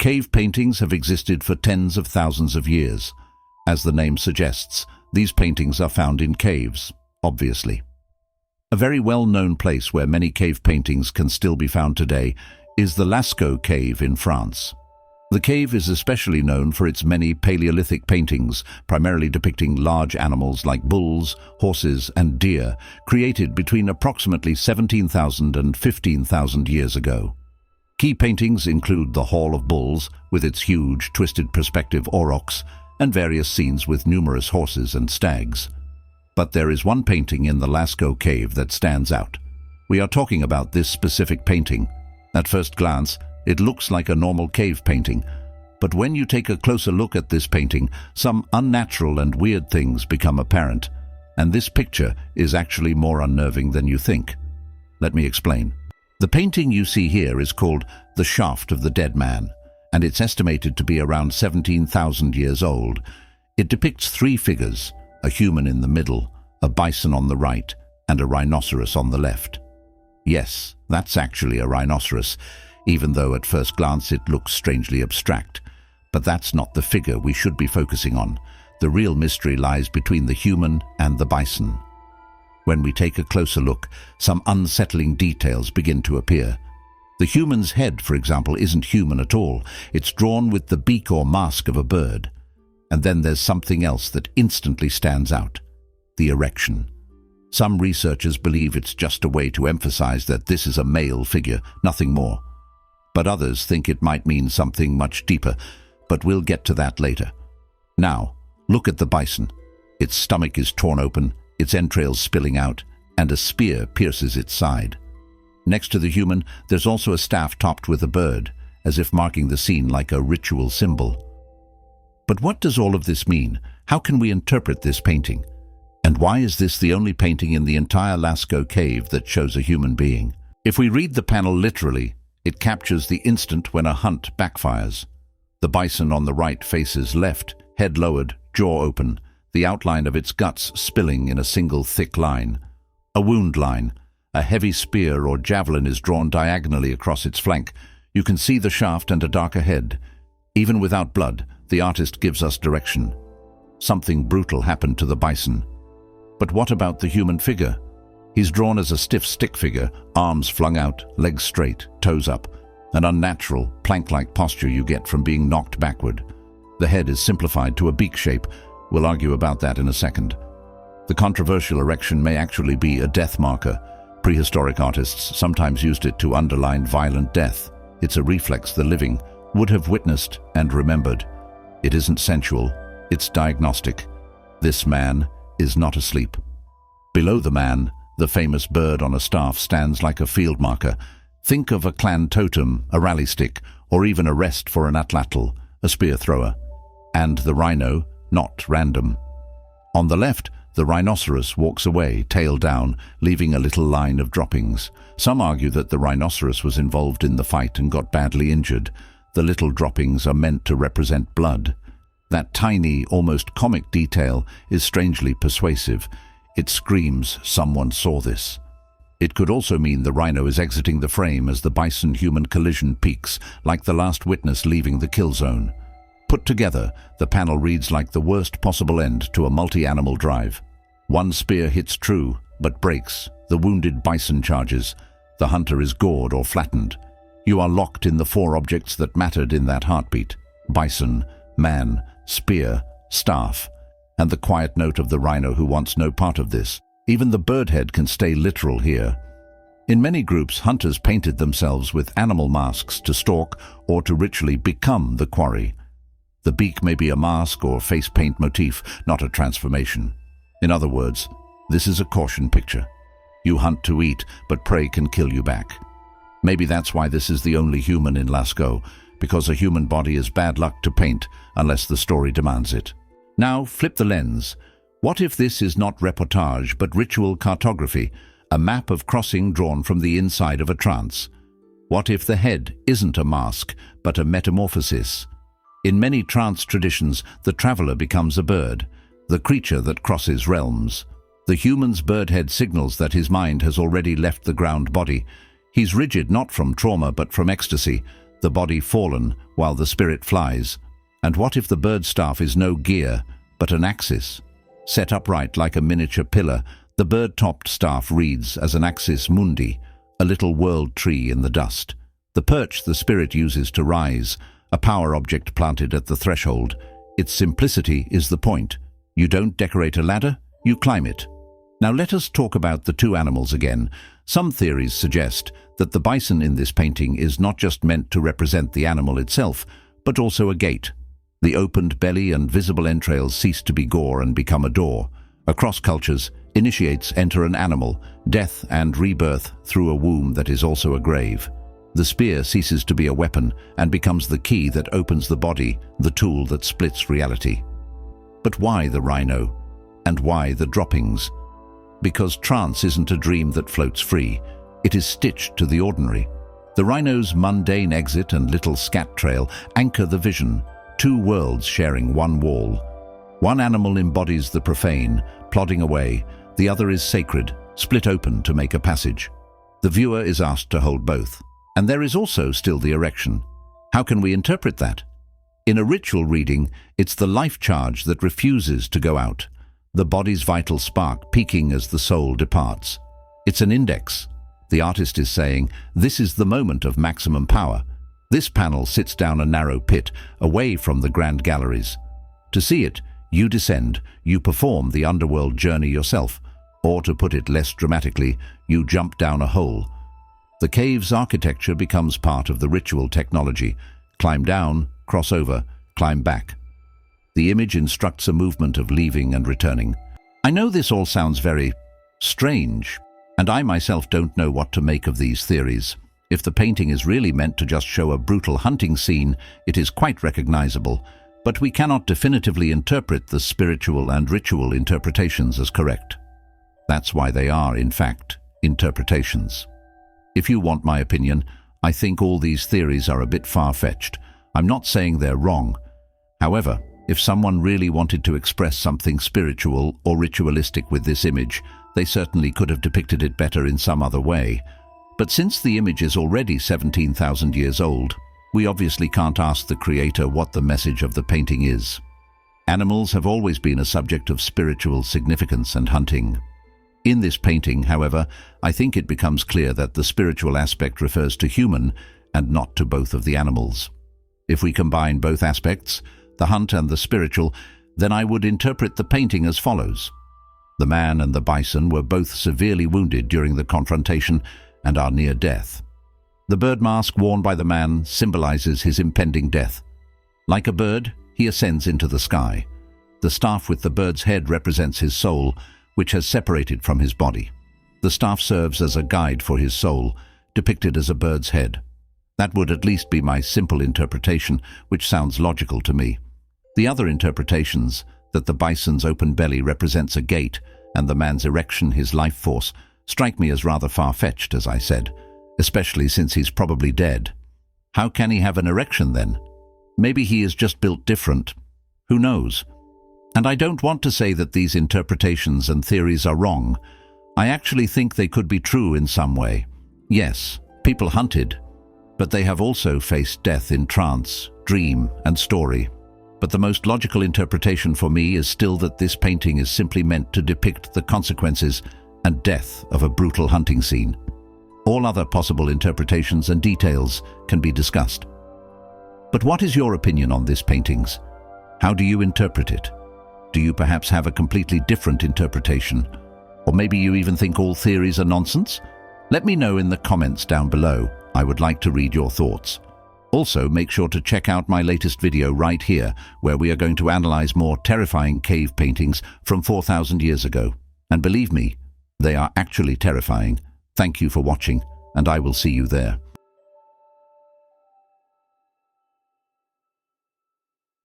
Cave paintings have existed for tens of thousands of years. As the name suggests, these paintings are found in caves, obviously. A very well-known place where many cave paintings can still be found today is the Lascaux cave in France. The cave is especially known for its many Paleolithic paintings, primarily depicting large animals like bulls, horses, and deer, created between approximately 17,000 and 15,000 years ago. Key paintings include the Hall of Bulls, with its huge, twisted perspective aurochs, and various scenes with numerous horses and stags. But there is one painting in the Lascaux cave that stands out. We are talking about this specific painting. At first glance, it looks like a normal cave painting, but when you take a closer look at this painting, some unnatural and weird things become apparent, and this picture is actually more unnerving than you think. Let me explain. The painting you see here is called The Shaft of the Dead Man, and it's estimated to be around 17,000 years old. It depicts three figures, a human in the middle, a bison on the right, and a rhinoceros on the left. Yes, that's actually a rhinoceros, even though at first glance it looks strangely abstract. But that's not the figure we should be focusing on. The real mystery lies between the human and the bison. When we take a closer look, some unsettling details begin to appear. The human's head, for example, isn't human at all. It's drawn with the beak or mask of a bird. And then there's something else that instantly stands out: the erection. Some researchers believe it's just a way to emphasize that this is a male figure, nothing more. But others think it might mean something much deeper, but we'll get to that later. Now, look at the bison. Its stomach is torn open, its entrails spilling out, and a spear pierces its side. Next to the human, there's also a staff topped with a bird, as if marking the scene like a ritual symbol. But what does all of this mean? How can we interpret this painting? And why is this the only painting in the entire Lascaux cave that shows a human being? If we read the panel literally, it captures the instant when a hunt backfires. The bison on the right faces left, head lowered, jaw open, the outline of its guts spilling in a single thick line. A wound line. A heavy spear or javelin is drawn diagonally across its flank. You can see the shaft and a darker head. Even without blood, the artist gives us direction. Something brutal happened to the bison. But what about the human figure? He's drawn as a stiff stick figure, arms flung out, legs straight, toes up. An unnatural, plank-like posture you get from being knocked backward. The head is simplified to a beak shape. We'll argue about that in a second. The controversial erection may actually be a death marker. Prehistoric artists sometimes used it to underline violent death. It's a reflex the living would have witnessed and remembered. It isn't sensual, it's diagnostic. This man is not asleep. Below the man, the famous bird on a staff stands like a field marker. Think of a clan totem, a rally stick, or even a rest for an atlatl, a spear thrower. And the rhino, not random. On the left, the rhinoceros walks away, tail down, leaving a little line of droppings. Some argue that the rhinoceros was involved in the fight and got badly injured. The little droppings are meant to represent blood. That tiny, almost comic detail is strangely persuasive. It screams, someone saw this. It could also mean the rhino is exiting the frame as the bison-human collision peaks, like the last witness leaving the kill zone. Put together, the panel reads like the worst possible end to a multi-animal drive. One spear hits true, but breaks. The wounded bison charges. The hunter is gored or flattened. You are locked in the four objects that mattered in that heartbeat: bison, man, spear, staff, and the quiet note of the rhino who wants no part of this. Even the bird head can stay literal here. In many groups, hunters painted themselves with animal masks to stalk or to ritually become the quarry. The beak may be a mask or face paint motif, not a transformation. In other words, this is a caution picture. You hunt to eat, but prey can kill you back. Maybe that's why this is the only human in Lascaux, because a human body is bad luck to paint unless the story demands it. Now flip the lens. What if this is not reportage but ritual cartography, a map of crossing drawn from the inside of a trance? What if the head isn't a mask but a metamorphosis? In many trance traditions, the traveler becomes a bird, the creature that crosses realms. The human's bird head signals that his mind has already left the ground body. He's rigid not from trauma but from ecstasy. the body fallen while the spirit flies? And what if the bird staff is no gear, but an axis? Set upright like a miniature pillar, the bird-topped staff reads as an axis mundi, a little world tree in the dust. The perch the spirit uses to rise, a power object planted at the threshold. Its simplicity is the point. You don't decorate a ladder, you climb it. Now let us talk about the two animals again. Some theories suggest that the bison in this painting is not just meant to represent the animal itself, but also a gate. The opened belly and visible entrails cease to be gore and become a door. Across cultures, initiates enter an animal, death and rebirth through a womb that is also a grave. The spear ceases to be a weapon and becomes the key that opens the body, the tool that splits reality. But why the rhino? And why the droppings? Because trance isn't a dream that floats free. It is stitched to the ordinary. The rhino's mundane exit and little scat trail anchor the vision, two worlds sharing one wall. One animal embodies the profane, plodding away. The other is sacred, split open to make a passage. The viewer is asked to hold both. And there is also still the erection. How can we interpret that? In a ritual reading, it's the life charge that refuses to go out, the body's vital spark peaking as the soul departs. It's an index. The artist is saying, this is the moment of maximum power. This panel sits down a narrow pit, away from the grand galleries. To see it, you descend, you perform the underworld journey yourself, or to put it less dramatically, you jump down a hole. The cave's architecture becomes part of the ritual technology. Climb down, cross over, climb back. The image instructs a movement of leaving and returning. I know this all sounds very strange, and I myself don't know what to make of these theories. If the painting is really meant to just show a brutal hunting scene, it is quite recognizable, but we cannot definitively interpret the spiritual and ritual interpretations as correct. That's why they are, in fact, interpretations. If you want my opinion, I think all these theories are a bit far-fetched. I'm not saying they're wrong. However, if someone really wanted to express something spiritual or ritualistic with this image, they certainly could have depicted it better in some other way. But since the image is already 17,000 years old, we obviously can't ask the creator what the message of the painting is. Animals have always been a subject of spiritual significance and hunting. In this painting, however, I think it becomes clear that the spiritual aspect refers to human and not to both of the animals. If we combine both aspects, the hunt and the spiritual, then I would interpret the painting as follows. The man and the bison were both severely wounded during the confrontation and are near death. The bird mask worn by the man symbolizes his impending death. Like a bird, he ascends into the sky. The staff with the bird's head represents his soul, which has separated from his body. The staff serves as a guide for his soul, depicted as a bird's head. That would at least be my simple interpretation, which sounds logical to me. The other interpretations, that the bison's open belly represents a gate and the man's erection his life force, strike me as rather far-fetched, as I said, especially since he's probably dead. How can he have an erection then? Maybe he is just built different. Who knows? And I don't want to say that these interpretations and theories are wrong. I actually think they could be true in some way. Yes, people hunted, but they have also faced death in trance, dream, and story. But the most logical interpretation for me is still that this painting is simply meant to depict the consequences and death of a brutal hunting scene. All other possible interpretations and details can be discussed. But what is your opinion on this paintings? How do you interpret it? Do you perhaps have a completely different interpretation? Or maybe you even think all theories are nonsense? Let me know in the comments down below. I would like to read your thoughts. Also, make sure to check out my latest video right here, where we are going to analyze more terrifying cave paintings from 4,000 years ago. And believe me, they are actually terrifying. Thank you for watching, and I will see you there.